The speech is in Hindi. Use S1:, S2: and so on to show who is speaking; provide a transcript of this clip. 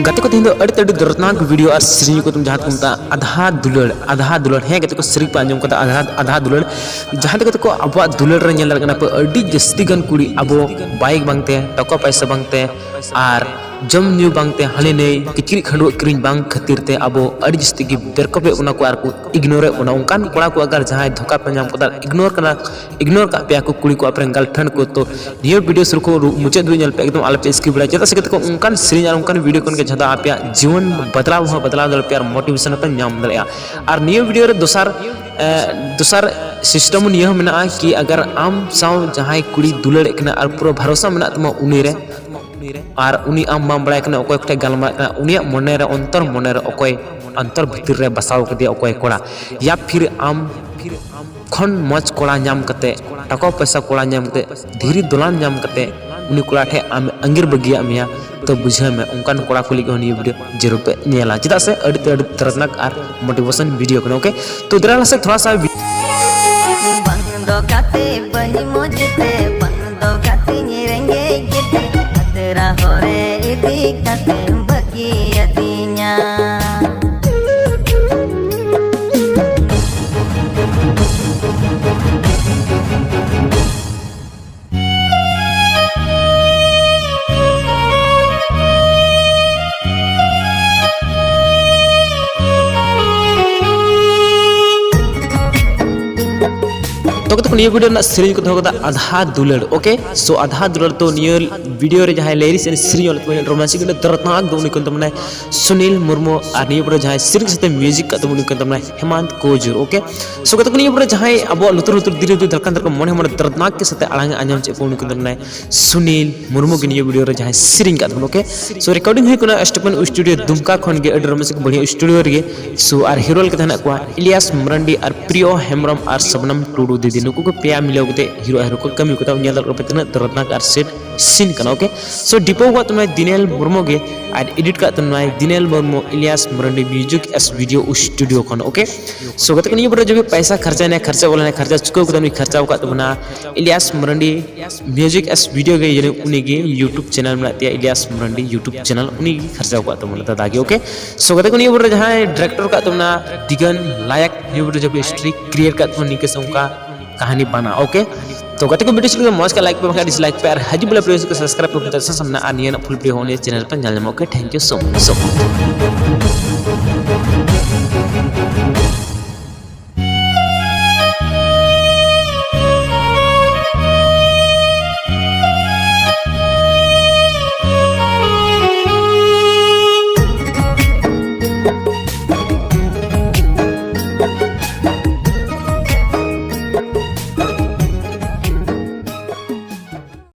S1: गाते को तीन अड़ी दर्दनाक वीडियो और सीरीज को तुम जहाँ को मता आधा दुलड़ है गाते को सीरीज पे आंजम को आधा दुलड़ जहाँ तक को अब दुलड़ रे नेल लगना पे अड़ी जस्ती गन कुड़ी अब बाइक बांगते टका पैसा बांगते और जम न्यू बांगते हाले ने किचरी खंडो क्रीन बांग खातिर ते अब अड़ी जस्ती की बेरकपे उना को आर को इग्नोर उना उनकान कोड़ा को अगर जहाँ धोखा पे नाम को इग्नोर का पे को कुड़ी को अपने गर्लफ्रेंड को तो नियर वीडियो शुरू को मुझे दो नेल पे एकदम आले पे स्किप बड़ा चेता से को उनकान सीरीज और उनकान वीडियो कोन के जदा आप जीवन बदलाव दल पे मोटिवेशन पे नाम दलया और नियर वीडियो रे दोसार सिस्टम नियह मेना कि अगर आम साव जहाँ कुड़ी दुलड़ कना और पूरा भरोसा मेना तुम उनी रे और उनी आम बाम बड़ा कना ओको एकटे गलमा उनी मने रे अंतर भीतर रे बसाव कदे ओको कोड़ा या फिर आम खन मज कोड़ा नाम कते टका पैसा कोड़ा नाम कते धीरे दुलान नाम कते उनी कोड़ा ठे आम अंगिर बगिया मिया तो बुझे में उनकान कोड़ा को लिखे होनी वीडियो जरूर पे नेला चेदा से अड़ी दर्दनाक और मोटिवेशन वीडियो कनो ओके तो दरा से थोड़ा सा
S2: बंदो काते बनी मोजते बंदो काते निरंगे गिते अदरा होरे इदी काते बगी अदिnya
S1: तो निये वीडियो ना सीरीज को धोका आधा दुलड़ ओके सो आधा दुलड़ तो निये वीडियो रे जहां लेरिस एंड सीरीज वाला रोमांटिक वीडियो दर्दनाक दो निकन तमने सुनील मुर्मू और निये वीडियो जहां सीरीज साथे म्यूजिक का तो निकन तमने हेमंत कोजूर ओके सो कत निये वीडियो जहां अब लुतुर धीरे धीरे धड़कन मन दर्दनाक के साथे आड़ांग आंजम चे को निकन तमने सुनील मुर्मू के निये वीडियो रे जहां सीरीज का तो ओके सो रिकॉर्डिंग है कोना स्टेपन स्टूडियो दुमका खन गे अड रोमांटिक बढ़िया स्टूडियो रे सो और हीरो के तहना को इलियास मरंडी और प्रियो हेमरम और सबनम टुडू दीदी नुकु को पेया मिलाव के हीरो को कमी को ᱧᱮᱞ ᱨᱚᱯᱮ ᱛᱤᱱᱟᱹᱜ दर्दनाक और सेट सीन कना ओके सो डिपो को तुम दिनेल मुर्मू के और एडिट का तुम Dinel Murmu Ilias Marandi music S video studio खन ओके सो गत कनी बरो जो भी पैसा खर्चा ने खर्चा बोला ने खर्चा चुको को खर्चा का तुमना Ilias Marandi music S video के ये उनी के YouTube चैनल में आती है इलियास मरंडी YouTube चैनल उनी खर्चा का तुमना दागी ओके सो गत कनी बरो जहां डायरेक्टर का तुमना दिगन लायक ये वीडियो जो भी स्ट्रिक क्रिएट का तुम निके का कहानी बना ओके तो गति को वीडियो चल मौज का लाइक पे डिसलाइक पे और हजी बोले प्लीज को सब्सक्राइब पे सामने आनियन फुल वीडियो होने चैनल पर जान okay thank you so much